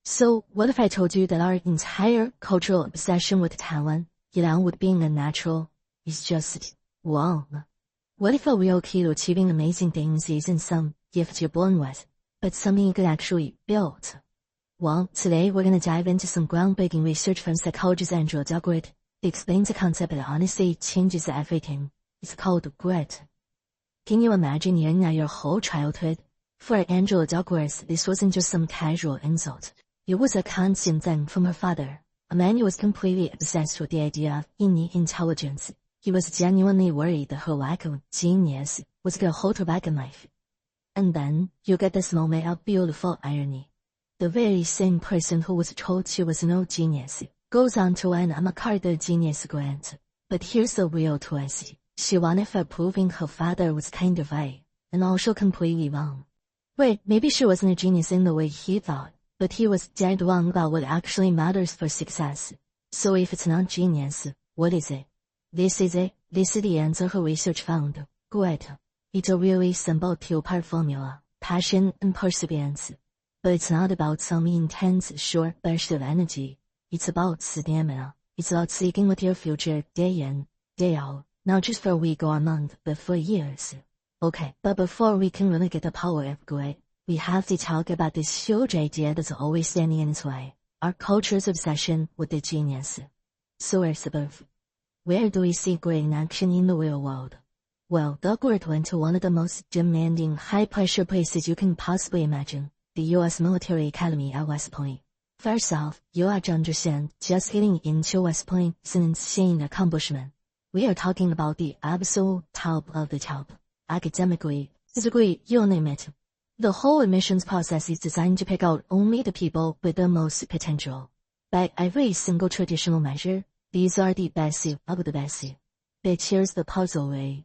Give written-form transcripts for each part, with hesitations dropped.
So, what if I told you that our entire cultural obsession with Taiwan, along with being unnatural, is just wrong? What if a real key to achieving amazing things isn't some gift you're born with, but something you could actually build? Well, today we're gonna dive into some groundbreaking research from psychologist Angela Duckworth that explains a concept that honestly changes everything. It's called grit. Can you imagine hearing that your whole childhood? For Angela Duckworth, this wasn't just some casual insult. It was a constant thing from her father, a man who was completely obsessed with the idea of innate intelligence. He was genuinely worried that her lack of genius was gonna hold her back in life. And then, you get this moment of beautiful irony. The very same person who was told she was no genius goes on to win a MacArthur Genius Grant. But here's the real twist. She won it for proving her father was kind of right, and also completely wrong. Wait, maybe she wasn't a genius in the way he thought, but he was dead wrong about what actually matters for success. So if it's not genius, what is it? This is it. This is the answer her research found. Grit. It's a really simple two-part formula. Passion and perseverance. But it's not about some intense short burst of energy. It's about stamina. It's about sticking with your future day in, day out. Not just for a week or a month, but for years. Okay, but before we can really get the power of grit, we have to talk about this huge idea that's always standing in its way. Our culture's obsession with the genius. Source above. Where do we see grit in action in the real world? Well, Duckworth went to one of the most demanding, high-pressure places you can possibly imagine, the U.S. Military Academy at West Point. First off, you have to understand, just getting into West Point is an insane accomplishment. We are talking about the absolute top of the top. Academically, physically, you name it. The whole admissions process is designed to pick out only the people with the most potential. By every single traditional measure, these are the best of the best. But here's the puzzle way.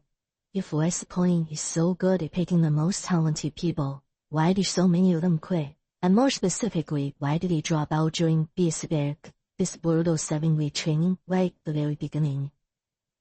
If West Point is so good at picking the most talented people, why do so many of them quit? And more specifically, why did they drop out during BSBERG, this brutal 7-week training, right at the very beginning?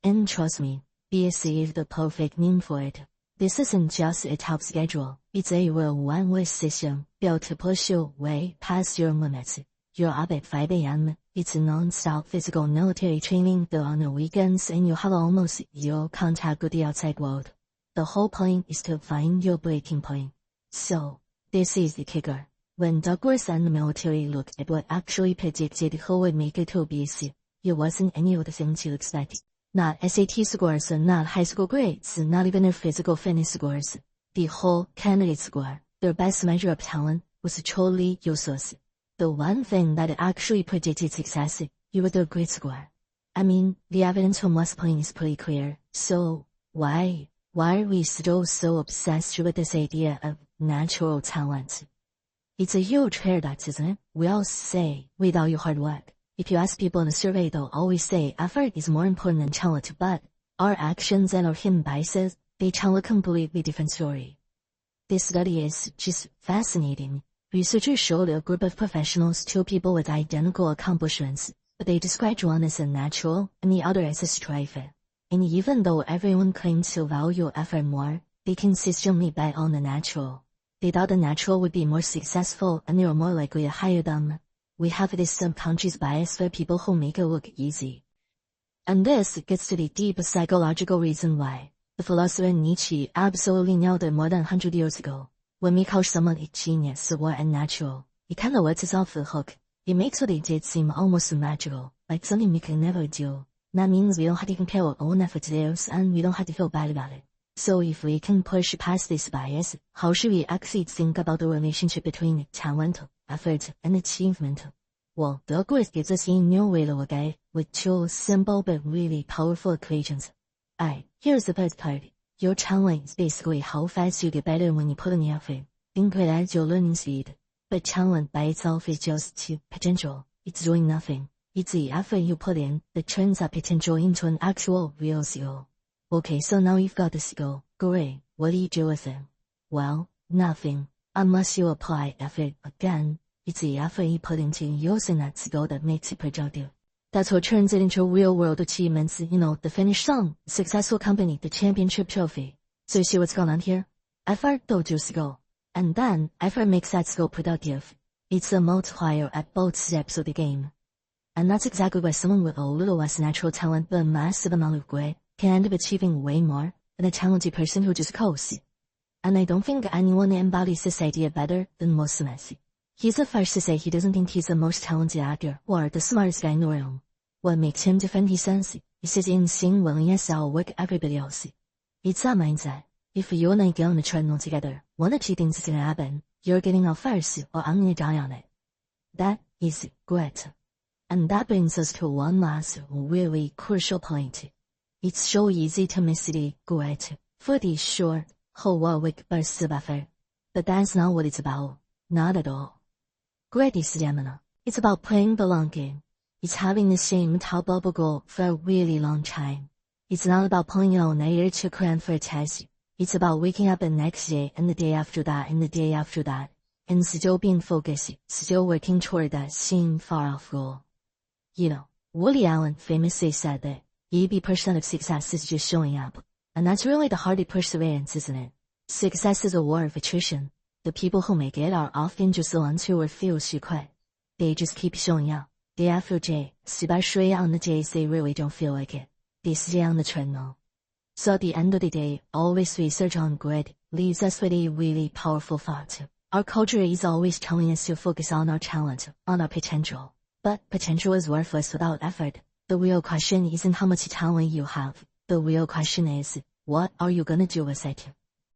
And trust me, BSc is the perfect name for it. This isn't just a top schedule, it's a real one-way system built to push you way past your limits. You're up at 5 a.m., it's non-stop physical military training on the weekends, and you have almost zero contact with the outside world. The whole point is to find your breaking point. So, this is the kicker. When Duckworth and the military looked at what actually predicted who would make it to BSc, it wasn't any of the things you expected. Not SAT scores, not high school grades, not even their physical fitness scores. The whole candidate score, their best measure of talent, was totally useless. The one thing that actually predicted success, it was their grit score. I mean, the evidence from West Point is pretty clear. So, why are we still so obsessed with this idea of natural talent? It's a huge paradox, isn't it? We all say, without your hard work. If you ask people in a survey, they'll always say effort is more important than talent, but our actions and our hidden biases, they tell a completely different story. This study is just fascinating. Researchers showed a group of professionals, two people with identical accomplishments, but they described one as a natural and the other as a strive. And even though everyone claims to value effort more, they consistently bet on the natural. They thought the natural would be more successful and they were more likely to hire them. We have this subconscious bias for people who make it look easy. And this gets to the deep psychological reason why. The philosopher Nietzsche absolutely nailed it more than 100 years ago. When we call someone a genius or unnatural, it kind of lets us off the hook. It makes what they did seem almost magical, like something we can never do. That means we don't have to compare our own effort to theirs, and we don't have to feel bad about it. So if we can push past this bias, how should we actually think about the relationship between talent, effort, and achievement? Well, Duckworth gives us a new way to look at it, with two simple but really powerful equations. Alright, here's the first part. Your talent is basically how fast you get better when you put in the effort. Think of it as your learning speed. But talent by itself is just potential. It's doing nothing. It's the effort you put in that turns that potential into an actual real skill. Okay, so now you've got the skill. Great. What do you do with it? Well, nothing. Unless you apply effort again. It's the effort you put into using that skill that makes it productive. That's what turns it into real-world achievements, the finished song, successful company, the championship trophy. So you see what's going on here? Effort builds your skill. And then, effort makes that skill productive. It's a multiplier at both steps of the game. And that's exactly why someone with a little less natural talent but a massive amount of grit can end up achieving way more than a talented person who just coasts. And I don't think anyone embodies this idea better than Messi. He's the first to say he doesn't think he's the most talented actor or the smartest guy in the room. What makes him different, he says, is his insane willingness to outwork everybody else. It's that mindset. If you and I get on the treadmill together, one of two things is gonna happen. You're getting out first, or I'm gonna die on it. That is grit. And that brings us to one last really crucial point. It's so easy to mistake grit for the short, heroic bursts of effort. But that's not what it's about. Not at all. Grit is stamina. It's about playing the long game. It's having the same top level goal for a really long time. It's not about pulling an all-nighter to cram for a test. It's about waking up the next day and the day after that and the day after that, and still being focused, still working toward that same far-off goal. You know, Woody Allen famously said that 80% of success is just showing up. And that's really the heart of perseverance, isn't it? Success is a war of attrition. The people who make it are often just the ones who refuse to quit. They just keep showing up, day after day, especially on the days they really don't feel like it. They stay on the treadmill. So at the end of the day, always research on grit leaves us with a really powerful thought. Our culture is always telling us to focus on our talent, on our potential. But potential is worthless without effort. The real question isn't how much talent you have. The real question is, what are you gonna do with it?